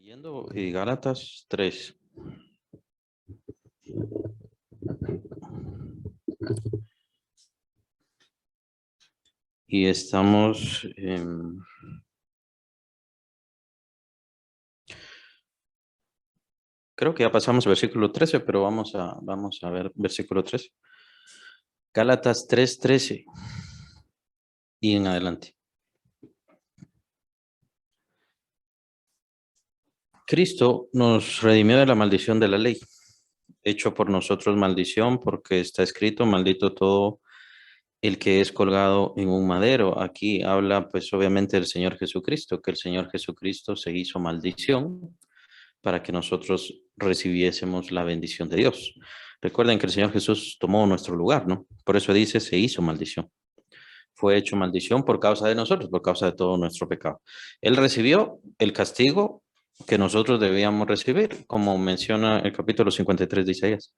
Leyendo Gálatas 3. Y estamos creo que ya pasamos versículo 13, pero vamos a ver versículo 13. Gálatas 3:13 y en adelante. Cristo nos redimió de la maldición de la ley, hecho por nosotros maldición, porque está escrito, maldito todo el que es colgado en un madero. Aquí habla pues obviamente del Señor Jesucristo, que el Señor Jesucristo se hizo maldición para que nosotros recibiésemos la bendición de Dios. Recuerden que el Señor Jesús tomó nuestro lugar, ¿no? Por eso dice, se hizo maldición. Fue hecho maldición por causa de nosotros, por causa de todo nuestro pecado. Él recibió el castigo que nosotros debíamos recibir, como menciona el capítulo 53 de Isaías.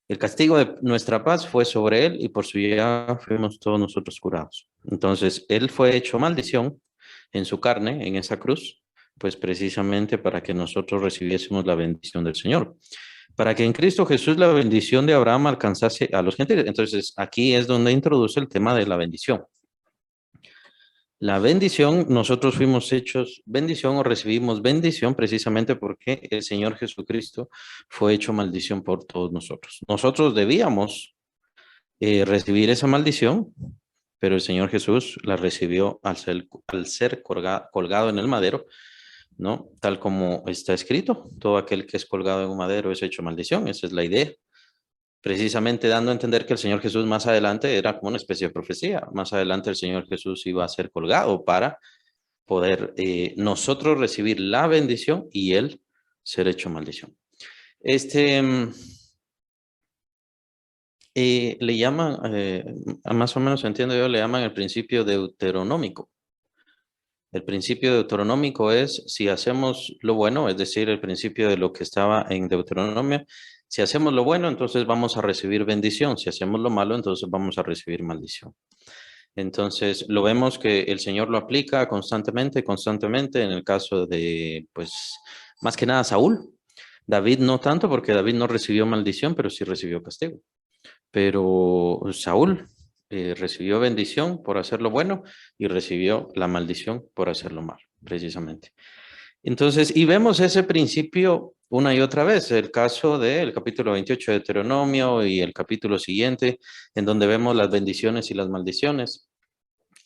El castigo de nuestra paz fue sobre él y por su llaga fuimos todos nosotros curados. Entonces, él fue hecho maldición en su carne, en esa cruz, pues precisamente para que nosotros recibiésemos la bendición del Señor. Para que en Cristo Jesús la bendición de Abraham alcanzase a los gentiles. Entonces, aquí es donde introduce el tema de la bendición. La bendición, nosotros fuimos hechos bendición o recibimos bendición precisamente porque el Señor Jesucristo fue hecho maldición por todos nosotros. Nosotros debíamos recibir esa maldición, pero el Señor Jesús la recibió al ser colgado en el madero, ¿no? Tal como está escrito, todo aquel que es colgado en un madero es hecho maldición, esa es la idea. Precisamente dando a entender que el Señor Jesús más adelante era como una especie de profecía. Más adelante el Señor Jesús iba a ser colgado para poder nosotros recibir la bendición y él ser hecho maldición. Le llaman, más o menos entiendo yo, le llaman el principio deuteronómico. El principio deuteronómico es si hacemos lo bueno, es decir, el principio de lo que estaba en Deuteronomio. Si hacemos lo bueno, entonces vamos a recibir bendición. Si hacemos lo malo, entonces vamos a recibir maldición. Entonces, lo vemos que el Señor lo aplica constantemente en el caso de, pues, más que nada Saúl. David no tanto, porque David no recibió maldición, pero sí recibió castigo. Pero Saúl recibió bendición por hacer lo bueno y recibió la maldición por hacer lo malo, precisamente. Entonces, y vemos ese principio una y otra vez, el caso del capítulo 28 de Deuteronomio y el capítulo siguiente, en donde vemos las bendiciones y las maldiciones.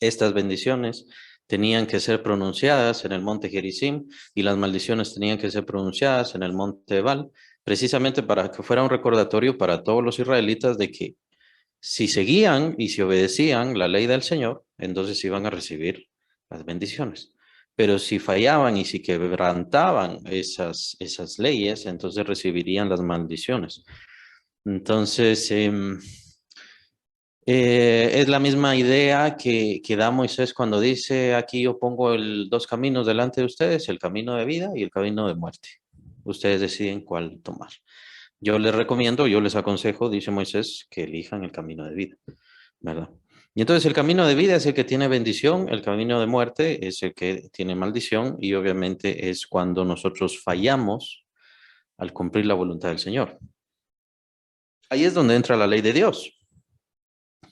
Estas bendiciones tenían que ser pronunciadas en el monte Gerizim y las maldiciones tenían que ser pronunciadas en el monte Ebal, precisamente para que fuera un recordatorio para todos los israelitas de que si seguían y si obedecían la ley del Señor, entonces iban a recibir las bendiciones. Pero si fallaban y si quebrantaban esas leyes, entonces recibirían las maldiciones. Entonces, es la misma idea que da Moisés cuando dice, aquí yo pongo dos caminos delante de ustedes, el camino de vida y el camino de muerte. Ustedes deciden cuál tomar. Yo les recomiendo, yo les aconsejo, dice Moisés, que elijan el camino de vida, ¿verdad? Y entonces el camino de vida es el que tiene bendición, el camino de muerte es el que tiene maldición y obviamente es cuando nosotros fallamos al cumplir la voluntad del Señor. Ahí es donde entra la ley de Dios.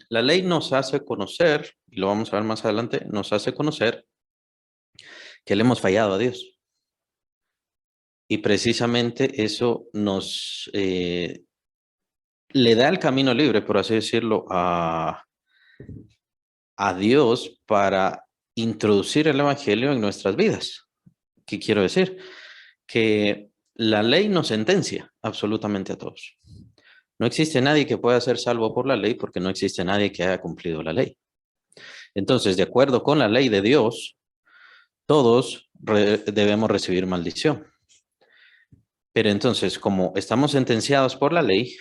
La ley nos hace conocer, y lo vamos a ver más adelante, nos hace conocer que le hemos fallado a Dios. Y precisamente eso nos le da el camino libre, por así decirlo, a Dios para introducir el Evangelio en nuestras vidas. ¿Qué quiero decir? Que la ley nos sentencia absolutamente a todos. No existe nadie que pueda ser salvo por la ley porque no existe nadie que haya cumplido la ley. Entonces, de acuerdo con la ley de Dios, todos debemos recibir maldición. Pero entonces, como estamos sentenciados por la ley,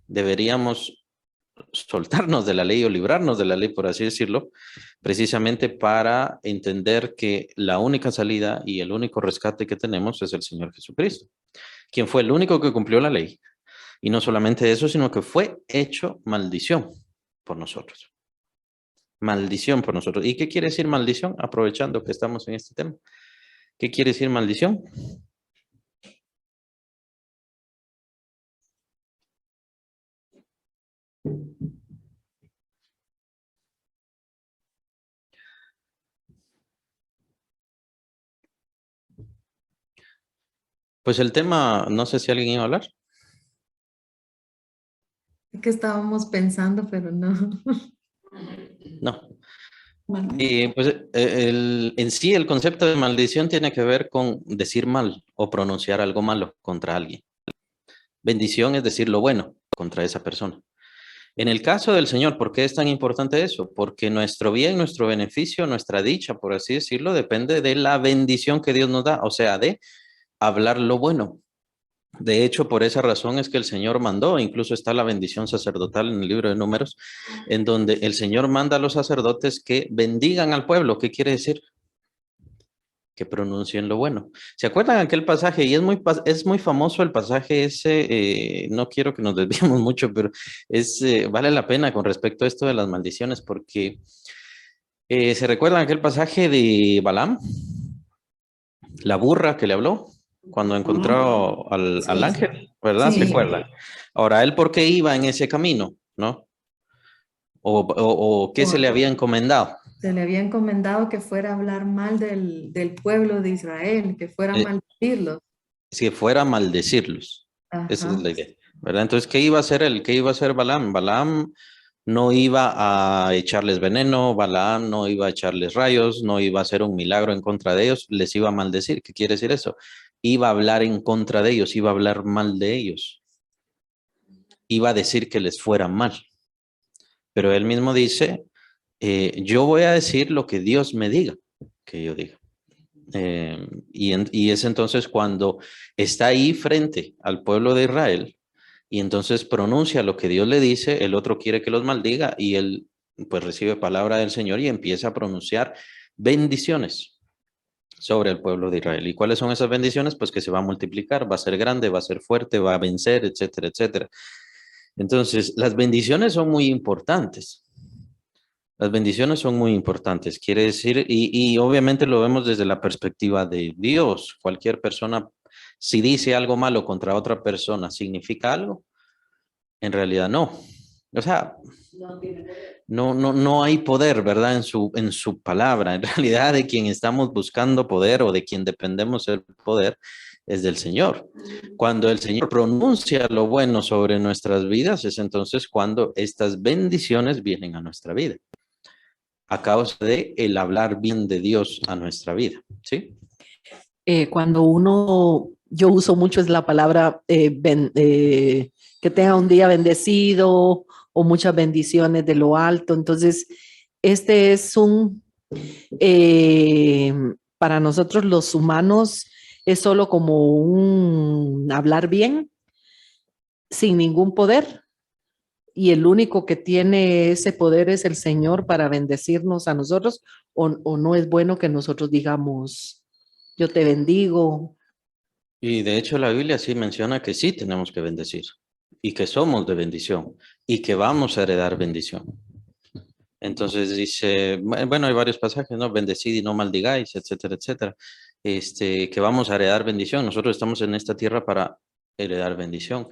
deberíamos soltarnos de la ley o librarnos de la ley, por así decirlo, precisamente para entender que la única salida y el único rescate que tenemos es el Señor Jesucristo, quien fue el único que cumplió la ley. Y no solamente eso, sino que fue hecho maldición por nosotros. Maldición por nosotros. ¿Y qué quiere decir maldición? Aprovechando que estamos en este tema. ¿Qué quiere decir maldición? Pues el tema, no sé si alguien iba a hablar. Que estábamos pensando, pero no. No. Bueno, Y pues en sí el concepto de maldición tiene que ver con decir mal o pronunciar algo malo contra alguien. Bendición es decir lo bueno contra esa persona. En el caso del Señor, ¿por qué es tan importante eso? Porque nuestro bien, nuestro beneficio, nuestra dicha, por así decirlo, depende de la bendición que Dios nos da, o sea, de hablar lo bueno. De hecho, por esa razón es que el Señor mandó, incluso está la bendición sacerdotal en el libro de Números, en donde el Señor manda a los sacerdotes que bendigan al pueblo. ¿Qué quiere decir? Que pronuncien lo bueno. ¿Se acuerdan aquel pasaje? Y es muy famoso el pasaje ese, no quiero que nos desviemos mucho, pero vale la pena con respecto a esto de las maldiciones, porque ¿se recuerdan aquel pasaje de Balaam, la burra que le habló cuando encontró al sí, ángel, ¿verdad? ¿Se sí. acuerdan? Ahora, ¿él por qué iba en ese camino? ¿No? O qué se le O había encomendado. se le había encomendado que fuera a hablar mal del pueblo de Israel, que fuera a Eh, maldecirlos. si fuera a maldecirlos. Esa es Ajá. la idea, ¿verdad? Entonces, ¿qué iba a hacer él? ¿Qué iba a hacer Balaam? Balaam no iba a echarles veneno, Balaam no iba a echarles rayos, no iba a hacer un milagro en contra de ellos, les iba a maldecir. ¿Qué quiere decir eso? Iba a hablar en contra de ellos, iba a hablar mal de ellos, iba a decir que les fuera mal. Pero él mismo dice, yo voy a decir lo que Dios me diga que yo diga. Y es entonces cuando está ahí frente al pueblo de Israel y entonces pronuncia lo que Dios le dice, el otro quiere que los maldiga y él pues recibe palabra del Señor y empieza a pronunciar bendiciones sobre el pueblo de Israel. ¿Y cuáles son esas bendiciones? Pues que se va a multiplicar, va a ser grande, va a ser fuerte, va a vencer, etcétera, etcétera. Entonces, las bendiciones son muy importantes. Las bendiciones son muy importantes, quiere decir, y obviamente lo vemos desde la perspectiva de Dios. Cualquier persona, si dice algo malo contra otra persona, ¿significa algo? En realidad no. O sea, no hay poder, ¿verdad? En su palabra. En realidad, de quien estamos buscando poder o de quien dependemos el poder es del Señor. Cuando el Señor pronuncia lo bueno sobre nuestras vidas, es entonces cuando estas bendiciones vienen a nuestra vida a causa de el hablar bien de Dios a nuestra vida, ¿sí? Cuando yo uso mucho es la palabra que tenga un día bendecido o muchas bendiciones de lo alto. Entonces, este es eh, para nosotros los humanos, es solo como un hablar bien, sin ningún poder. Y el único que tiene ese poder es el Señor para bendecirnos a nosotros, o no es bueno que nosotros digamos, yo te bendigo. Y de hecho la Biblia sí menciona que sí tenemos que bendecir y que somos de bendición y que vamos a heredar bendición. Entonces dice, bueno, hay varios pasajes, ¿no? Bendecid y no maldigáis, etcétera, etcétera. Que vamos a heredar bendición. Nosotros estamos en esta tierra para heredar bendición.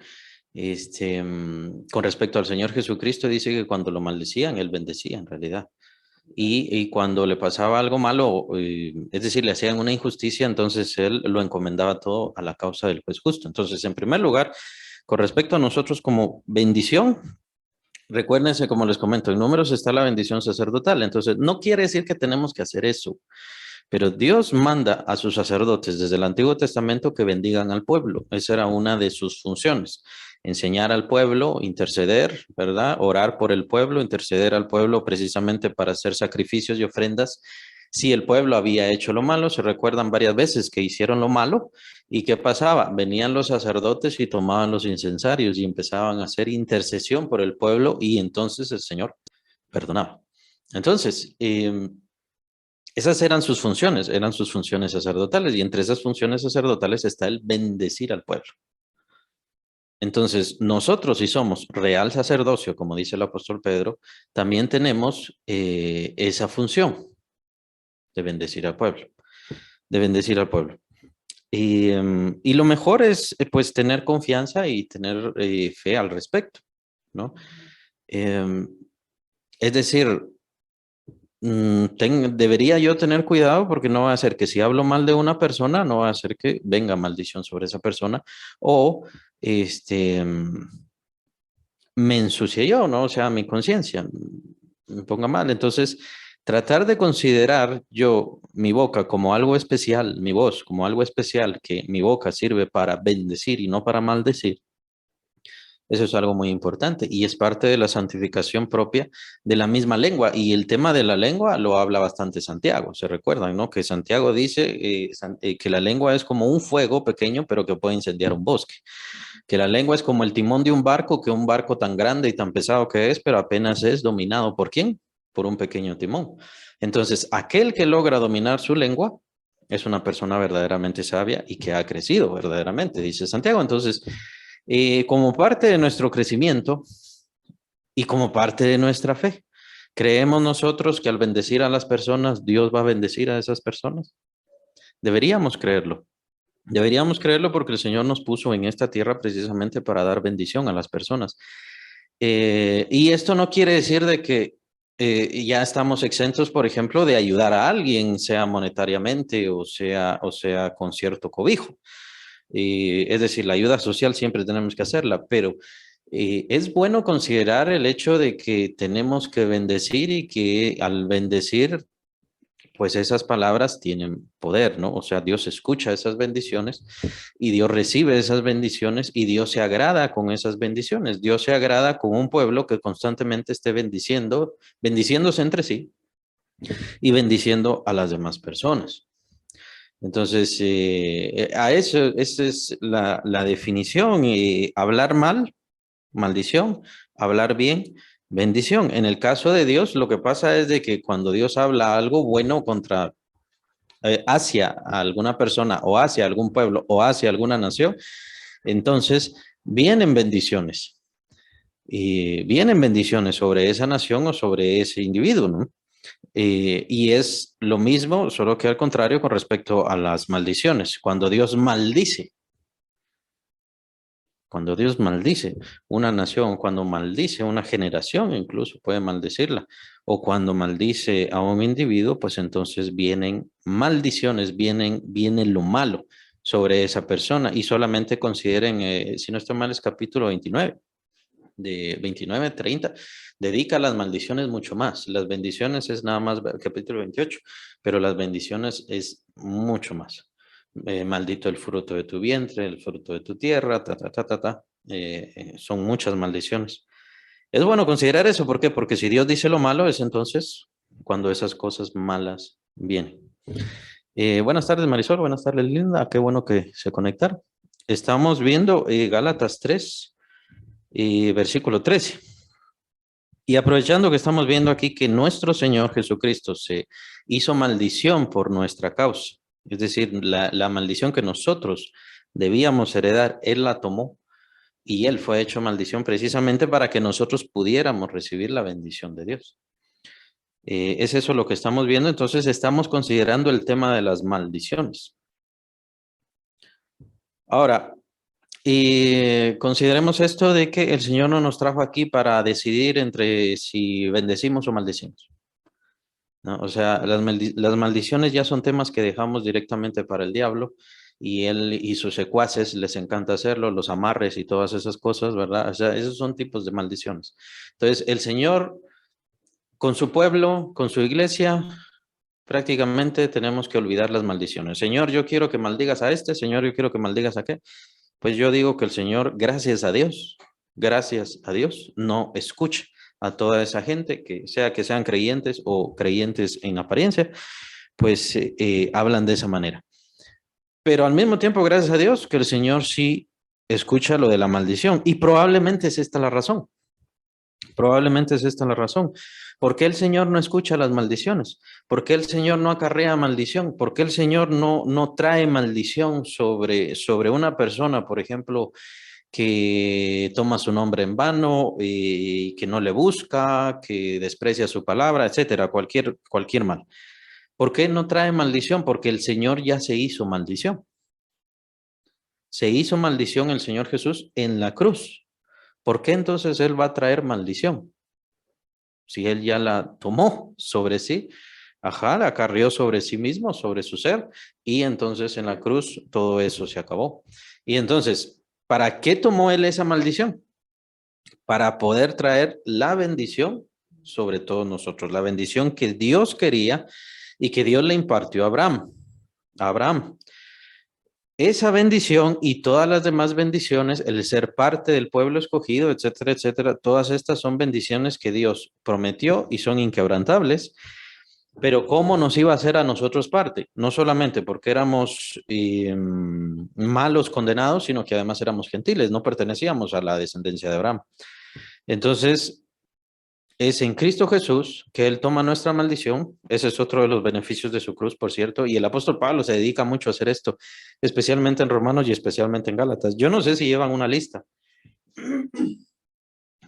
Con respecto al Señor Jesucristo, dice que cuando lo maldecían, Él bendecía en realidad. Y cuando le pasaba algo malo, es decir, le hacían una injusticia, entonces Él lo encomendaba todo a la causa del juez justo. Entonces, en primer lugar, con respecto a nosotros como bendición, recuérdense, como les comento, en Números está la bendición sacerdotal. Entonces, no quiere decir que tenemos que hacer eso, pero Dios manda a sus sacerdotes desde el Antiguo Testamento que bendigan al pueblo. Esa era una de sus funciones. Enseñar al pueblo, interceder, ¿verdad? Orar por el pueblo, interceder al pueblo precisamente para hacer sacrificios y ofrendas. Si el pueblo había hecho lo malo, se recuerdan varias veces que hicieron lo malo. ¿Y qué pasaba? Venían los sacerdotes y tomaban los incensarios y empezaban a hacer intercesión por el pueblo y entonces el Señor perdonaba. Entonces, esas eran sus funciones sacerdotales y entre esas funciones sacerdotales está el bendecir al pueblo. Entonces, nosotros si somos real sacerdocio, como dice el apóstol Pedro, también tenemos esa función de bendecir al pueblo, de bendecir al pueblo. Y lo mejor es pues tener confianza y tener fe al respecto, ¿no? Em, es decir, debería yo tener cuidado porque no va a ser que si hablo mal de una persona, no va a ser que venga maldición sobre esa persona o me ensucie yo, ¿no? O sea, mi conciencia me ponga mal. Entonces, tratar de considerar yo mi boca como algo especial, mi voz como algo especial, que mi boca sirve para bendecir y no para maldecir. Eso es algo muy importante y es parte de la santificación propia de la misma lengua. Y el tema de la lengua lo habla bastante Santiago. Se recuerdan, ¿no? Que Santiago dice que la lengua es como un fuego pequeño, pero que puede incendiar un bosque. Que la lengua es como el timón de un barco, que un barco tan grande y tan pesado que es, pero apenas es dominado ¿por quién? Por un pequeño timón. Entonces, aquel que logra dominar su lengua es una persona verdaderamente sabia y que ha crecido verdaderamente, dice Santiago. Entonces, como parte de nuestro crecimiento y como parte de nuestra fe, ¿creemos nosotros que al bendecir a las personas, Dios va a bendecir a esas personas? Deberíamos creerlo. Deberíamos creerlo porque el Señor nos puso en esta tierra precisamente para dar bendición a las personas. Y esto no quiere decir de que ya estamos exentos, por ejemplo, de ayudar a alguien, sea monetariamente o sea con cierto cobijo. Es decir, la ayuda social siempre tenemos que hacerla, pero es bueno considerar el hecho de que tenemos que bendecir y que al bendecir pues esas palabras tienen poder, ¿no? O sea, Dios escucha esas bendiciones y Dios recibe esas bendiciones y Dios se agrada con esas bendiciones. Dios se agrada con un pueblo que constantemente esté bendiciendo, bendiciéndose entre sí y bendiciendo a las demás personas. Entonces, a eso, esa es la definición. Y hablar mal, maldición; hablar bien, bendición. En el caso de Dios, lo que pasa es de que cuando Dios habla algo bueno hacia alguna persona o hacia algún pueblo o hacia alguna nación, entonces vienen bendiciones. Y vienen bendiciones sobre esa nación o sobre ese individuo, ¿no? Y es lo mismo, solo que al contrario con respecto a las maldiciones. Cuando Dios maldice una nación, cuando maldice una generación, incluso puede maldecirla, o cuando maldice a un individuo, pues entonces vienen maldiciones, viene lo malo sobre esa persona. Y solamente consideren, si no estoy mal, es capítulo 29, de 29 a 30, dedica a las maldiciones mucho más. Las bendiciones es nada más capítulo 28, pero las bendiciones es mucho más. Maldito el fruto de tu vientre, el fruto de tu tierra, ta, ta, ta, ta, ta. Son muchas maldiciones. Es bueno considerar eso, ¿por qué? Porque si Dios dice lo malo, es entonces cuando esas cosas malas vienen. Buenas tardes, Marisol, buenas tardes, Linda, qué bueno que se conectaron. Estamos viendo Gálatas 3, versículo 13. Y aprovechando que estamos viendo aquí que nuestro Señor Jesucristo se hizo maldición por nuestra causa, es decir, la maldición que nosotros debíamos heredar, Él la tomó y Él fue hecho maldición precisamente para que nosotros pudiéramos recibir la bendición de Dios. Es eso lo que estamos viendo, entonces estamos considerando el tema de las maldiciones. Ahora, y consideremos esto de que el Señor no nos trajo aquí para decidir entre si bendecimos o maldecimos, ¿no? O sea, las maldiciones ya son temas que dejamos directamente para el diablo y él y sus secuaces les encanta hacerlo, los amarres y todas esas cosas, ¿verdad? O sea, esos son tipos de maldiciones. Entonces, el Señor con su pueblo, con su iglesia, prácticamente tenemos que olvidar las maldiciones. Señor, yo quiero que maldigas a este; Señor, yo quiero que maldigas a qué. Pues yo digo que el Señor, gracias a Dios, no escucha a toda esa gente, que sean creyentes o creyentes en apariencia, pues hablan de esa manera. Pero al mismo tiempo, gracias a Dios, que el Señor sí escucha lo de la maldición. Y probablemente es esta la razón. Probablemente es esta la razón. ¿Por qué el Señor no escucha las maldiciones? ¿Por qué el Señor no acarrea maldición? ¿Por qué el Señor no trae maldición sobre una persona, por ejemplo, que toma su nombre en vano y que no le busca, que desprecia su palabra, etcétera, cualquier mal? ¿Por qué no trae maldición? Porque el Señor ya se hizo maldición. Se hizo maldición el Señor Jesús en la cruz. ¿Por qué entonces Él va a traer maldición? Si él ya la tomó sobre sí, ajá, la carrió sobre sí mismo, sobre su ser, y entonces en la cruz todo eso se acabó. Y entonces, ¿para qué tomó él esa maldición? Para poder traer la bendición sobre todos nosotros, la bendición que Dios quería y que Dios le impartió a Abraham. Abraham. Esa bendición y todas las demás bendiciones, el ser parte del pueblo escogido, etcétera, etcétera, todas estas son bendiciones que Dios prometió y son inquebrantables. Pero ¿cómo nos iba a hacer a nosotros parte? No solamente porque éramos malos condenados, sino que además éramos gentiles, no pertenecíamos a la descendencia de Abraham. Entonces, es en Cristo Jesús que Él toma nuestra maldición. Ese es otro de los beneficios de su cruz, por cierto. Y el apóstol Pablo se dedica mucho a hacer esto, especialmente en Romanos y especialmente en Gálatas. Yo no sé si llevan una lista,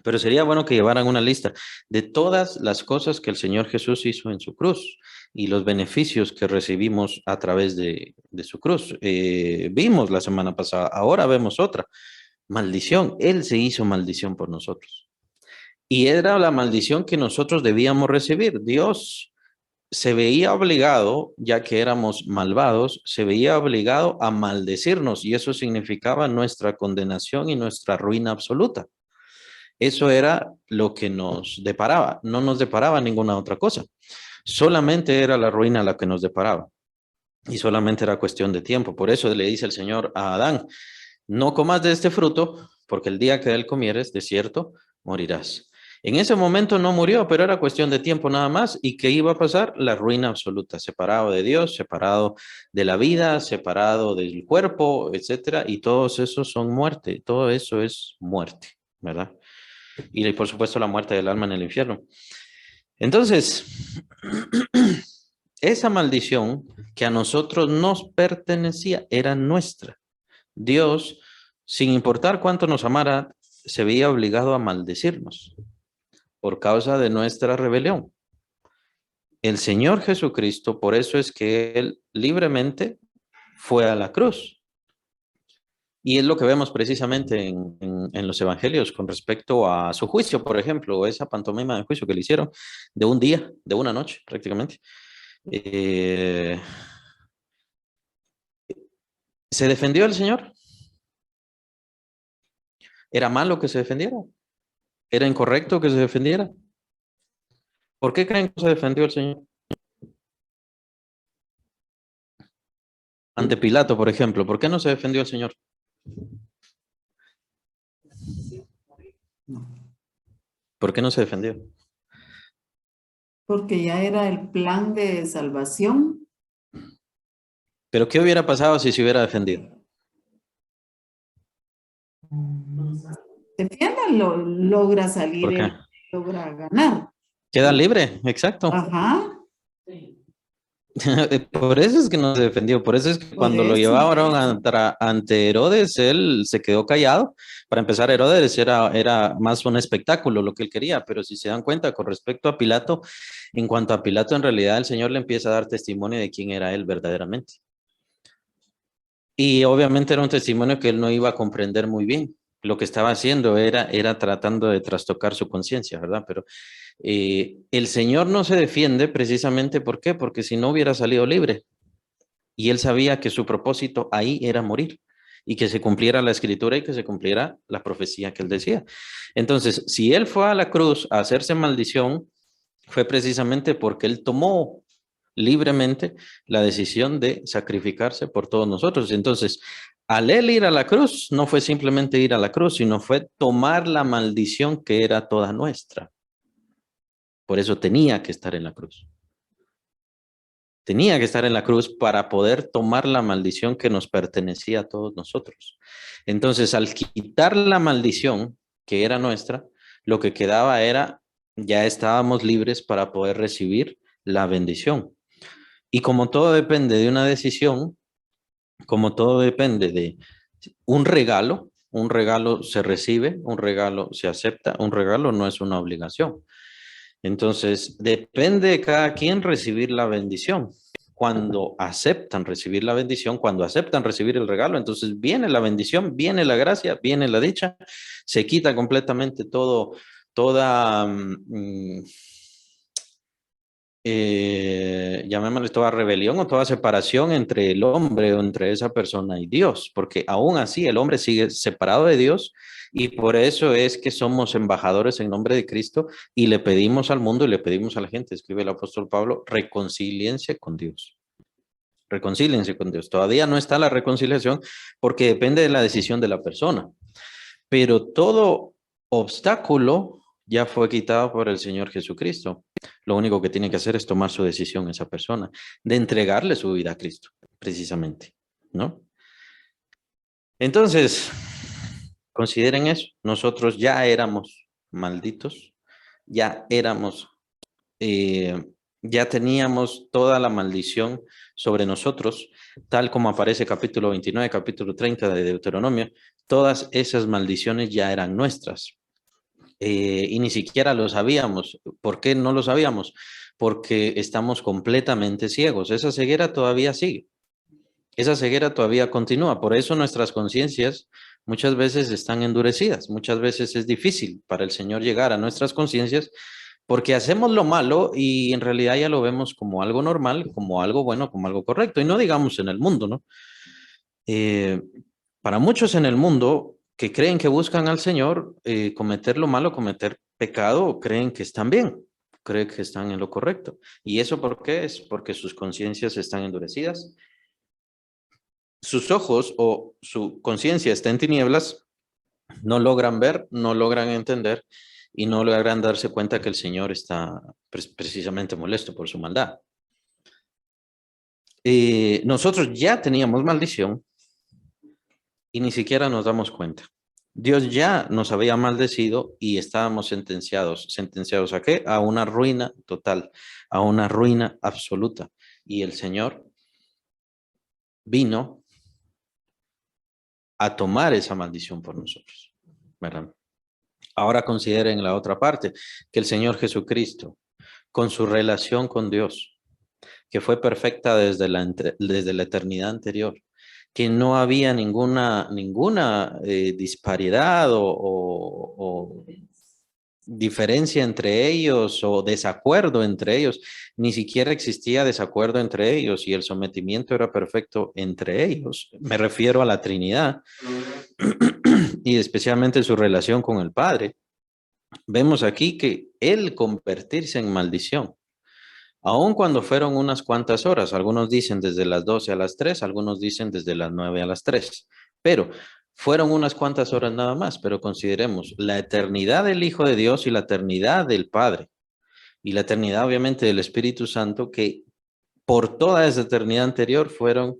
pero sería bueno que llevaran una lista de todas las cosas que el Señor Jesús hizo en su cruz y los beneficios que recibimos a través de su cruz. Vimos la semana pasada, ahora vemos otra. Maldición. Él se hizo maldición por nosotros. Y era la maldición que nosotros debíamos recibir. Dios se veía obligado, ya que éramos malvados, se veía obligado a maldecirnos y eso significaba nuestra condenación y nuestra ruina absoluta. Eso era lo que nos deparaba, no nos deparaba ninguna otra cosa. Solamente era la ruina la que nos deparaba y solamente era cuestión de tiempo. Por eso le dice el Señor a Adán, no comas de este fruto, porque el día que de él comieres, de cierto, morirás. En ese momento no murió, pero era cuestión de tiempo nada más. ¿Y qué iba a pasar? La ruina absoluta, separado de Dios, separado de la vida, separado del cuerpo, etcétera. Y todos esos son muerte, todo eso es muerte, ¿verdad? Y por supuesto la muerte del alma en el infierno. Entonces, esa maldición que a nosotros nos pertenecía era nuestra. Dios, sin importar cuánto nos amara, se veía obligado a maldecirnos por causa de nuestra rebelión. El Señor Jesucristo, por eso es que Él libremente fue a la cruz. Y es lo que vemos precisamente en los evangelios con respecto a su juicio, por ejemplo, esa pantomima de juicio que le hicieron de un día, de una noche prácticamente. ¿Se defendió el Señor? ¿Era malo que se defendiera? ¿Era incorrecto que se defendiera? ¿Por qué creen que se defendió el Señor? Ante Pilato, por ejemplo, ¿por qué no se defendió el Señor? ¿Por qué no se defendió? Porque ya era el plan de salvación. ¿Pero qué hubiera pasado si se hubiera defendido? Defienda, logra salir, ¿Por qué? logra ganar. Queda libre, exacto. Ajá. Por eso es que no se defendió, por eso es que cuando lo llevaron ante Herodes, él se quedó callado. Para empezar, Herodes era más un espectáculo lo que él quería, pero si se dan cuenta con respecto a Pilato, en cuanto a Pilato, en realidad el Señor le empieza a dar testimonio de quién era él verdaderamente. Y obviamente era un testimonio que él no iba a comprender muy bien. Lo que estaba haciendo era tratando de trastocar su conciencia, ¿verdad? Pero el Señor no se defiende precisamente, ¿por qué? Porque si no hubiera salido libre. Y él sabía que su propósito ahí era morir y que se cumpliera la escritura y que se cumpliera la profecía que él decía. Entonces, si él fue a la cruz a hacerse maldición, fue precisamente porque él tomó libremente la decisión de sacrificarse por todos nosotros. Entonces, al él ir a la cruz, no fue simplemente ir a la cruz, sino fue tomar la maldición que era toda nuestra. Por eso tenía que estar en la cruz. Tenía que estar en la cruz para poder tomar la maldición que nos pertenecía a todos nosotros. Entonces, al quitar la maldición que era nuestra, lo que quedaba era, ya estábamos libres para poder recibir la bendición. Y como todo depende de una decisión, como todo depende de un regalo se recibe, un regalo se acepta, un regalo no es una obligación. Entonces, depende de cada quien recibir la bendición. Cuando aceptan recibir la bendición, cuando aceptan recibir el regalo, entonces viene la bendición, viene la gracia, viene la dicha, se quita completamente toda llamémosle toda rebelión o toda separación entre el hombre o entre esa persona y Dios, porque aún así el hombre sigue separado de Dios y por eso es que somos embajadores en nombre de Cristo y le pedimos al mundo y le pedimos a la gente, escribe el apóstol Pablo, reconcíliense con Dios. Reconcíliense con Dios. Todavía no está la reconciliación porque depende de la decisión de la persona, pero todo obstáculo ya fue quitado por el Señor Jesucristo. Lo único que tiene que hacer es tomar su decisión esa persona, de entregarle su vida a Cristo, precisamente, ¿no? Entonces, consideren eso. Nosotros ya éramos malditos, ya éramos, ya teníamos toda la maldición sobre nosotros, tal como aparece capítulo 29, capítulo 30 de Deuteronomio. Todas esas maldiciones ya eran nuestras. Y ni siquiera lo sabíamos. ¿Por qué no lo sabíamos? Porque estamos completamente ciegos. Esa ceguera todavía sigue. Esa ceguera todavía continúa. Por eso nuestras conciencias muchas veces están endurecidas. Muchas veces es difícil para el Señor llegar a nuestras conciencias porque hacemos lo malo y en realidad ya lo vemos como algo normal, como algo bueno, como algo correcto. Y no digamos en el mundo, ¿no? Eh, para muchos en el mundo que creen que buscan al Señor, cometer lo malo, cometer pecado, creen que están bien, creen que están en lo correcto. ¿Y eso por qué? Es porque sus conciencias están endurecidas, sus ojos o su conciencia está en tinieblas, no logran ver, no logran entender y no logran darse cuenta que el Señor está precisamente molesto por su maldad. Nosotros ya teníamos maldición y ni siquiera nos damos cuenta. Dios ya nos había maldecido y estábamos sentenciados. ¿Sentenciados a qué? A una ruina total, a una ruina absoluta. Y el Señor vino a tomar esa maldición por nosotros, ¿verdad? Ahora consideren la otra parte, que el Señor Jesucristo, con su relación con Dios, que fue perfecta desde la eternidad anterior, que no había ninguna disparidad o diferencia entre ellos o desacuerdo entre ellos. Ni siquiera existía desacuerdo entre ellos y el sometimiento era perfecto entre ellos. Me refiero a la Trinidad y especialmente su relación con el Padre. Vemos aquí que el convertirse en maldición, aun cuando fueron unas cuantas horas, algunos dicen desde las 12 a las 3, algunos dicen desde las 9 a las 3, pero fueron unas cuantas horas nada más, pero consideremos la eternidad del Hijo de Dios y la eternidad del Padre y la eternidad obviamente del Espíritu Santo que por toda esa eternidad anterior fueron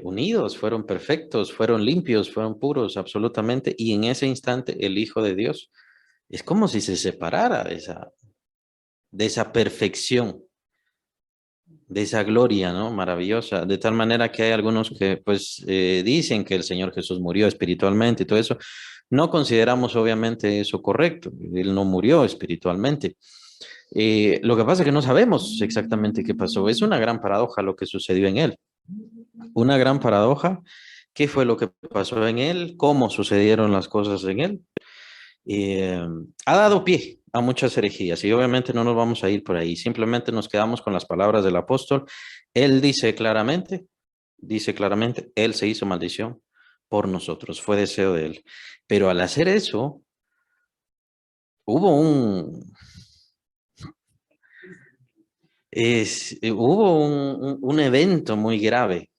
unidos, fueron perfectos, fueron limpios, fueron puros absolutamente y en ese instante el Hijo de Dios es como si se separara de esa perfección, de esa gloria, ¿no? Maravillosa, de tal manera que hay algunos que pues dicen que el Señor Jesús murió espiritualmente y todo eso. No consideramos obviamente eso correcto, Él no murió espiritualmente. Lo que pasa es que no sabemos exactamente qué pasó. Es una gran paradoja lo que sucedió en Él. Una gran paradoja. ¿Qué fue lo que pasó en Él? ¿Cómo sucedieron las cosas en Él? Ha dado pie a muchas herejías y obviamente no nos vamos a ir por ahí, simplemente nos quedamos con las palabras del apóstol. Él dice claramente, Él se hizo maldición por nosotros, fue deseo de Él. Pero al hacer eso, hubo un evento muy grave.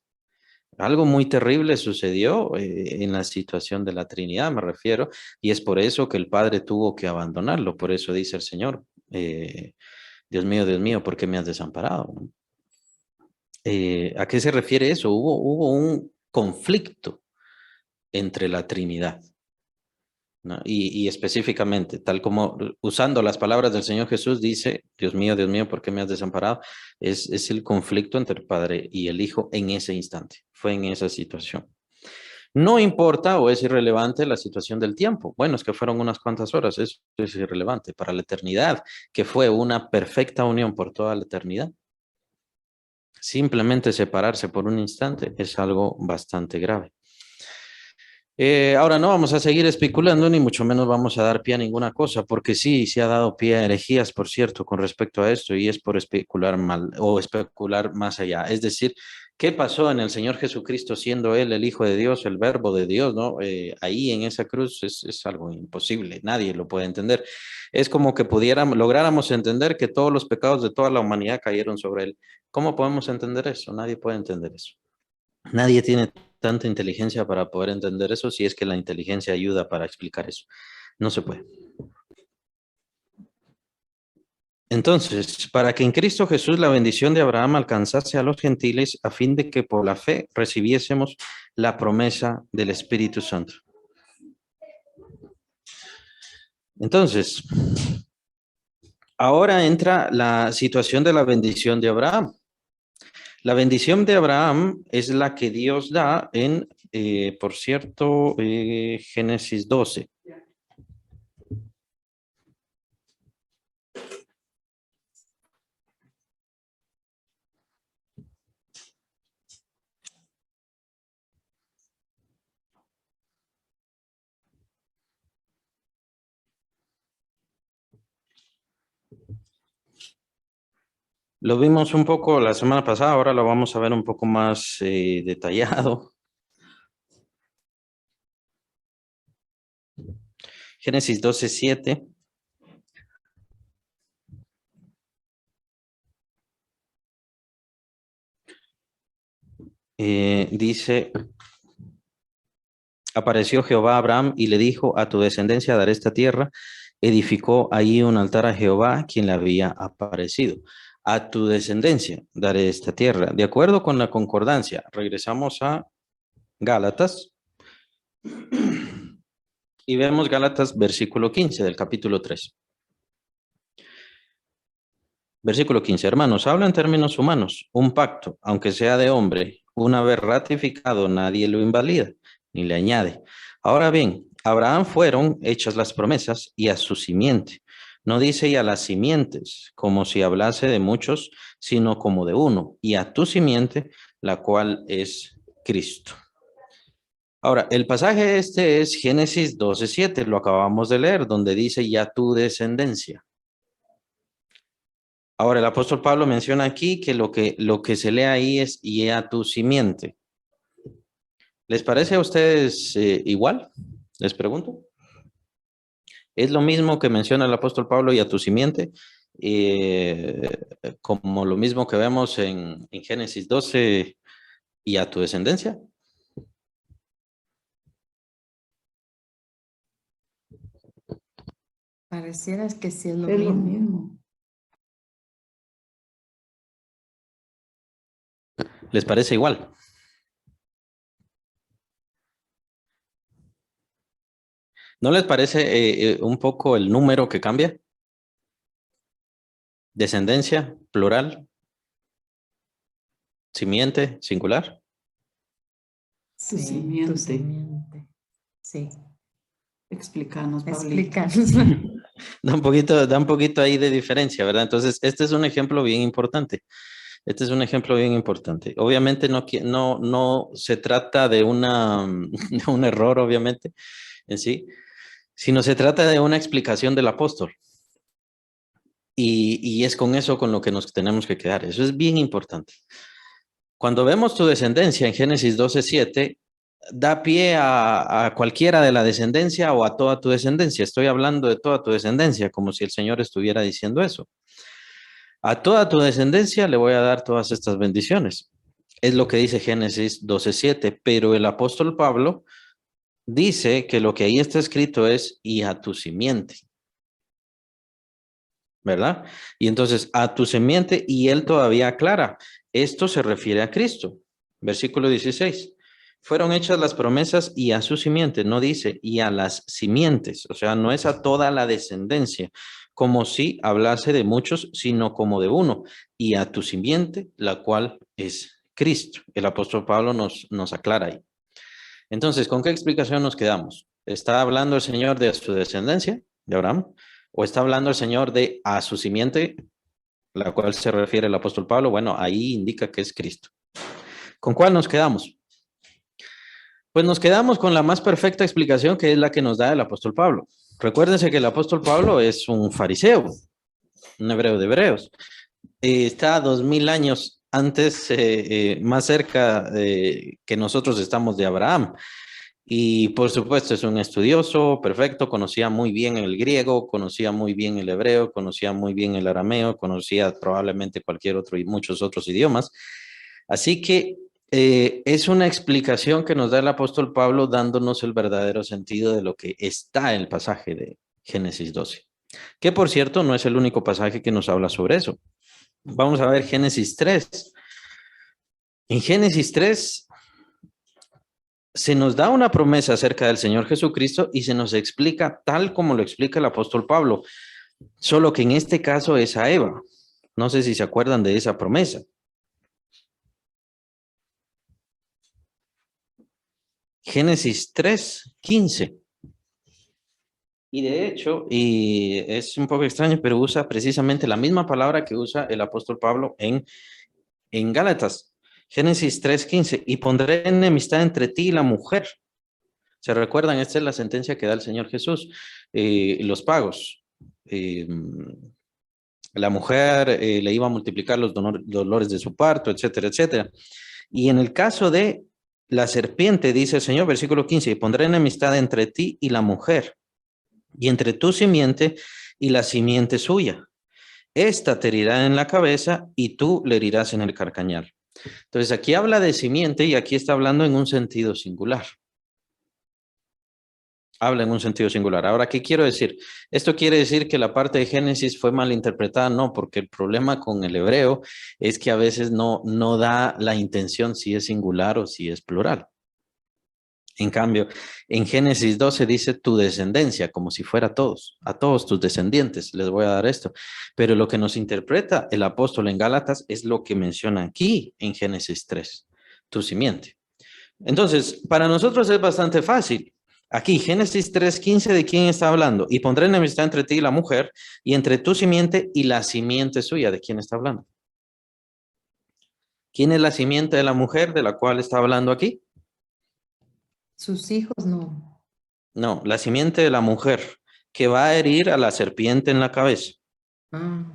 Algo muy terrible sucedió en la situación de la Trinidad, me refiero, y es por eso que el Padre tuvo que abandonarlo. Por eso dice el Señor, Dios mío, ¿por qué me has desamparado? ¿No? ¿A qué se refiere eso? Hubo un conflicto entre la Trinidad, ¿no? Y específicamente, tal como usando las palabras del Señor Jesús, dice, Dios mío, ¿por qué me has desamparado? Es el conflicto entre el Padre y el Hijo en ese instante, fue en esa situación. No importa o es irrelevante la situación del tiempo. Bueno, es que fueron unas cuantas horas, eso es irrelevante. Para la eternidad, que fue una perfecta unión por toda la eternidad, simplemente separarse por un instante es algo bastante grave. Ahora no vamos a seguir especulando, ni mucho menos vamos a dar pie a ninguna cosa, porque sí, se ha dado pie a herejías, por cierto, con respecto a esto, y es por especular mal o especular más allá. Es decir, ¿qué pasó en el Señor Jesucristo siendo Él el Hijo de Dios, el Verbo de Dios, ¿no? Ahí en esa cruz es algo imposible, nadie lo puede entender. Es como que lográramos entender que todos los pecados de toda la humanidad cayeron sobre Él. ¿Cómo podemos entender eso? Nadie puede entender eso. Nadie tiene tanta inteligencia para poder entender eso si es que la inteligencia ayuda para explicar eso. No se puede. Entonces, para que en Cristo Jesús la bendición de Abraham alcanzase a los gentiles a fin de que por la fe recibiésemos la promesa del Espíritu Santo. Entonces, ahora entra la situación de la bendición de Abraham. La bendición de Abraham es la que Dios da en, por cierto, Génesis 12. Lo vimos un poco la semana pasada, ahora lo vamos a ver un poco más detallado. Génesis 12:7. Dice, apareció Jehová a Abraham y le dijo, a tu descendencia daré esta tierra. Edificó ahí un altar a Jehová, quien le había aparecido. A tu descendencia daré esta tierra. De acuerdo con la concordancia, regresamos a Gálatas y vemos Gálatas versículo 15 del capítulo 3. Versículo 15, hermanos, habla en términos humanos. Un pacto, aunque sea de hombre, una vez ratificado, nadie lo invalida ni le añade. Ahora bien, a Abraham fueron hechas las promesas y a su simiente. No dice y a las simientes, como si hablase de muchos, sino como de uno, y a tu simiente, la cual es Cristo. Ahora, el pasaje este es Génesis 12:7, lo acabamos de leer, donde dice y a tu descendencia. Ahora, el apóstol Pablo menciona aquí que lo que se lee ahí es y a tu simiente. ¿Les parece a ustedes igual? Les pregunto. ¿Es lo mismo que menciona el apóstol Pablo y a tu simiente? Como lo mismo que vemos en Génesis 12 y a tu descendencia. Pareciera que sí es lo Es lo mismo. mismo. ¿Les parece igual? ¿No les parece un poco el número que cambia? Descendencia, plural, simiente, singular. Tu Sí, simiente. tu simiente. Sí, Explícanos, Pablito. explícanos. Da un poquito ahí de diferencia, ¿verdad? Entonces, este es un ejemplo bien importante. Este es un ejemplo bien importante. Obviamente no se trata de de un error, obviamente, en sí, sino se trata de una explicación del apóstol. Y es con eso con lo que nos tenemos que quedar. Eso es bien importante. Cuando vemos tu descendencia en Génesis 12:7, da pie a cualquiera de la descendencia o a toda tu descendencia. Estoy hablando de toda tu descendencia, como si el Señor estuviera diciendo eso. A toda tu descendencia le voy a dar todas estas bendiciones. Es lo que dice Génesis 12:7, pero el apóstol Pablo dice que lo que ahí está escrito es y a tu simiente. ¿Verdad? Y entonces a tu simiente, y él todavía aclara, esto se refiere a Cristo. Versículo 16. Fueron hechas las promesas y a su simiente, no dice y a las simientes, o sea, no es a toda la descendencia, como si hablase de muchos, sino como de uno, y a tu simiente, la cual es Cristo. El apóstol Pablo nos aclara ahí. Entonces, ¿con qué explicación nos quedamos? ¿Está hablando el Señor de su descendencia, de Abraham? ¿O está hablando el Señor de a su simiente, la cual se refiere el apóstol Pablo? Bueno, ahí indica que es Cristo. ¿Con cuál nos quedamos? Pues nos quedamos con la más perfecta explicación, que es la que nos da el apóstol Pablo. Recuérdense que el apóstol Pablo es un fariseo, un hebreo de hebreos. Está 2000 años antes, más cerca que nosotros estamos de Abraham. Y por supuesto es un estudioso, perfecto, conocía muy bien el griego, conocía muy bien el hebreo, conocía muy bien el arameo, conocía probablemente cualquier otro y muchos otros idiomas. Así que es una explicación que nos da el apóstol Pablo dándonos el verdadero sentido de lo que está en el pasaje de Génesis 12, que por cierto no es el único pasaje que nos habla sobre eso. Vamos a ver Génesis 3. En Génesis 3 se nos da una promesa acerca del Señor Jesucristo y se nos explica tal como lo explica el apóstol Pablo, solo que en este caso es a Eva. No sé si se acuerdan de esa promesa. Génesis 3:15. Y de hecho, y es un poco extraño, pero usa precisamente la misma palabra que usa el apóstol Pablo en Gálatas. Génesis 3:15. Y pondré enemistad entre ti y la mujer. ¿Se recuerdan? Esta es la sentencia que da el Señor Jesús. Los pagos. La mujer le iba a multiplicar los dolores de su parto, etcétera, etcétera. Y en el caso de la serpiente, dice el Señor, versículo 15, y pondré enemistad entre ti y la mujer, y entre tu simiente y la simiente suya. Esta te herirá en la cabeza y tú le herirás en el carcañal. Entonces aquí habla de simiente y aquí está hablando en un sentido singular. Habla en un sentido singular. Ahora, ¿qué quiero decir? ¿Esto quiere decir que la parte de Génesis fue mal interpretada? No, porque el problema con el hebreo es que a veces no da la intención si es singular o si es plural. En cambio, en Génesis 12 dice tu descendencia, como si fuera a todos tus descendientes, les voy a dar esto. Pero lo que nos interpreta el apóstol en Gálatas es lo que menciona aquí en Génesis 3, tu simiente. Entonces, para nosotros es bastante fácil. Aquí, Génesis 3:15, ¿de quién está hablando? Y pondré enemistad entre ti y la mujer, y entre tu simiente y la simiente suya. ¿De quién está hablando? ¿Quién es la simiente de la mujer de la cual está hablando aquí? Sus hijos no. No, la simiente de la mujer que va a herir a la serpiente en la cabeza. Ah,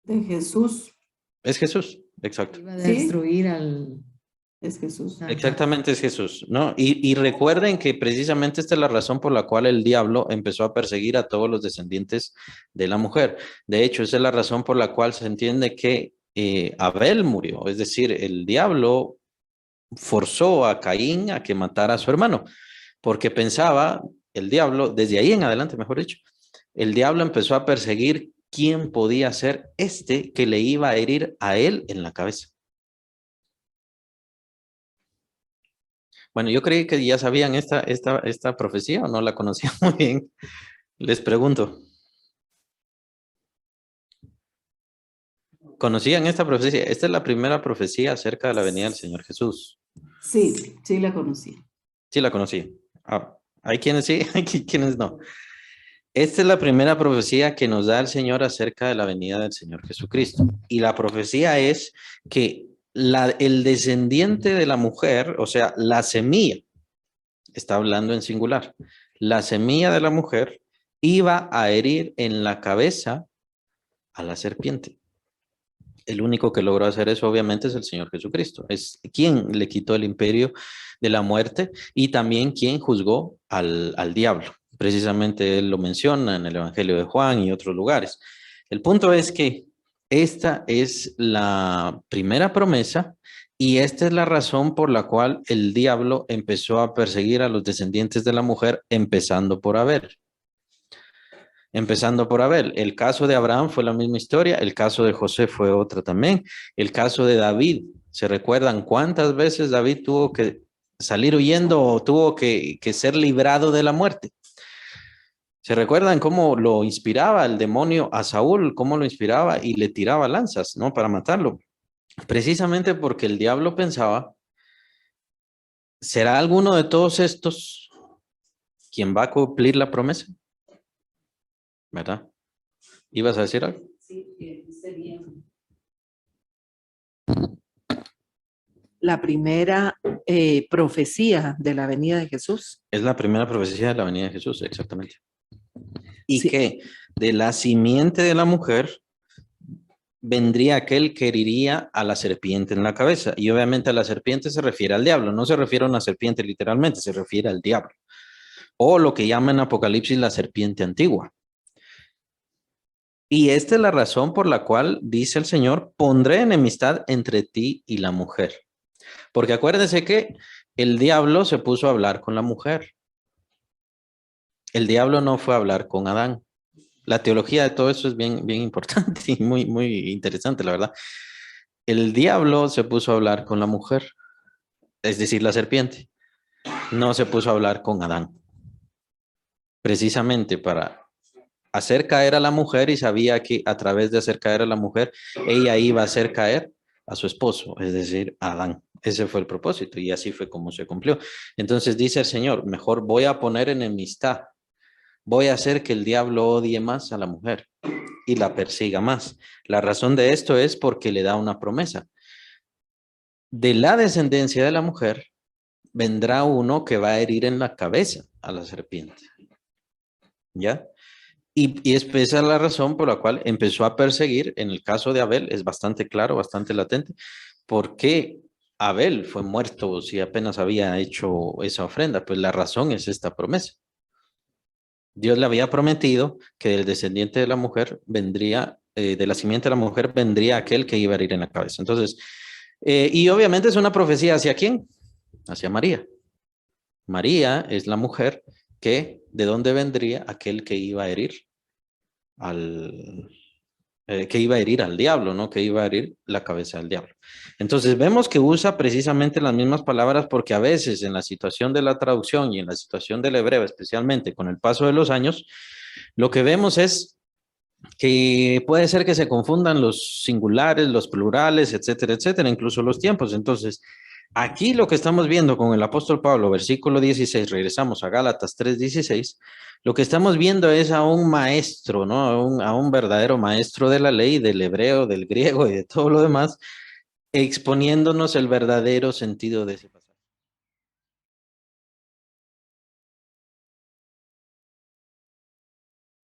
De Jesús. Es Jesús, exacto. iba a Sí. destruir al... Es Jesús. Ajá. Exactamente es Jesús, ¿no? Y recuerden que precisamente esta es la razón por la cual el diablo empezó a perseguir a todos los descendientes de la mujer. De hecho, esa es la razón por la cual se entiende que Abel murió. Es decir, el diablo forzó a Caín a que matara a su hermano, porque pensaba, el diablo, desde ahí en adelante, mejor dicho, el diablo empezó a perseguir quién podía ser este que le iba a herir a él en la cabeza. Bueno, yo creí que ya sabían esta profecía o no la conocían muy bien. Les pregunto. ¿Conocían esta profecía? Esta es la primera profecía acerca de la venida del Señor Jesús. Sí, sí la conocí. Sí la conocí. Ah, hay quienes sí, hay quienes no. Esta es la primera profecía que nos da el Señor acerca de la venida del Señor Jesucristo. Y la profecía es que el descendiente de la mujer, o sea, la semilla, está hablando en singular, la semilla de la mujer iba a herir en la cabeza a la serpiente. El único que logró hacer eso obviamente es el Señor Jesucristo. Es quien le quitó el imperio de la muerte y también quien juzgó al diablo. Precisamente él lo menciona en el Evangelio de Juan y otros lugares. El punto es que esta es la primera promesa y esta es la razón por la cual el diablo empezó a perseguir a los descendientes de la mujer, empezando por Abel. Empezando por Abel. El caso de Abraham fue la misma historia, el caso de José fue otra también, el caso de David. ¿Se recuerdan cuántas veces David tuvo que salir huyendo o tuvo que ser librado de la muerte? ¿Se recuerdan cómo lo inspiraba el demonio a Saúl, cómo lo inspiraba y le tiraba lanzas, ¿no? Para matarlo. Precisamente porque el diablo pensaba, ¿será alguno de todos estos quien va a cumplir la promesa? ¿Verdad? ¿Ibas a decir algo? Sí, sería. la primera profecía de la venida de Jesús. Es la primera profecía de la venida de Jesús, exactamente. Y Sí. que de la simiente de la mujer vendría aquel que heriría a la serpiente en la cabeza. Y obviamente a la serpiente se refiere al diablo, no se refiere a una serpiente literalmente, se refiere al diablo. O lo que llama en Apocalipsis la serpiente antigua. Y esta es la razón por la cual dice el Señor, pondré enemistad entre ti y la mujer. Porque acuérdense que el diablo se puso a hablar con la mujer. El diablo no fue a hablar con Adán. La teología de todo eso es bien, bien importante y muy, muy interesante, la verdad. El diablo se puso a hablar con la mujer, es decir, la serpiente. No se puso a hablar con Adán. Precisamente para hacer caer a la mujer, y sabía que a través de hacer caer a la mujer, ella iba a hacer caer a su esposo, es decir, a Adán. Ese fue el propósito y así fue como se cumplió. Entonces dice el Señor, mejor voy a poner enemistad. Voy a hacer que el diablo odie más a la mujer y la persiga más. La razón de esto es porque le da una promesa. De la descendencia de la mujer vendrá uno que va a herir en la cabeza a la serpiente. ¿Ya? Y esa es la razón por la cual empezó a perseguir. En el caso de Abel es bastante claro, bastante latente, por qué Abel fue muerto si apenas había hecho esa ofrenda. Pues la razón es esta promesa. Dios le había prometido que del descendiente de la mujer vendría, de la simiente de la mujer vendría aquel que iba a herir en la cabeza. Entonces, y obviamente es una profecía ¿hacia quién? Hacia María. María es la mujer que, ¿de dónde vendría aquel que iba a herir que iba a herir al diablo, ¿no? Que iba a herir la cabeza del diablo. Entonces vemos que usa precisamente las mismas palabras porque a veces en la situación de la traducción y en la situación del hebreo, especialmente con el paso de los años, lo que vemos es que puede ser que se confundan los singulares, los plurales, etcétera, etcétera, incluso los tiempos. Entonces, aquí lo que estamos viendo con el apóstol Pablo, versículo 16, regresamos a Gálatas 3:16, lo que estamos viendo es a un maestro, ¿no? A un verdadero maestro de la ley, del hebreo, del griego y de todo lo demás, exponiéndonos el verdadero sentido de ese pasaje.